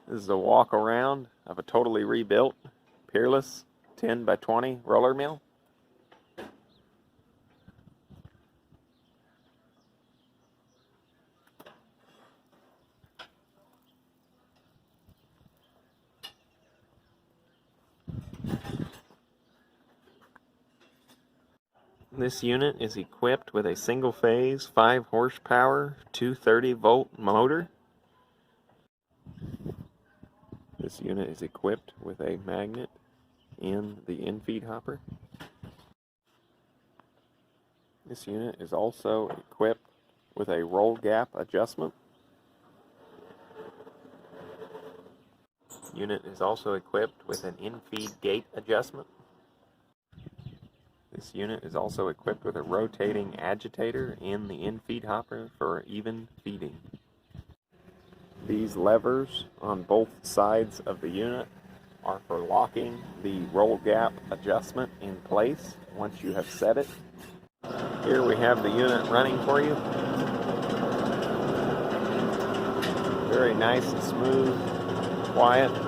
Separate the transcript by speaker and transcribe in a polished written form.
Speaker 1: This is a walk around of a totally rebuilt Peerless 10 by 20 roller mill. This unit is equipped with a single-phase 5 horsepower 230-volt motor. This unit is equipped with a magnet in the in-feed hopper. This unit is also equipped with a roll gap adjustment. Unit is also equipped with an in-feed gate adjustment. This unit is also equipped with a rotating agitator in the in-feed hopper for even feeding. These levers on both sides of the unit are for locking the roll gap adjustment in place once you have set it. Here we have the unit running for you. Very nice and smooth, quiet.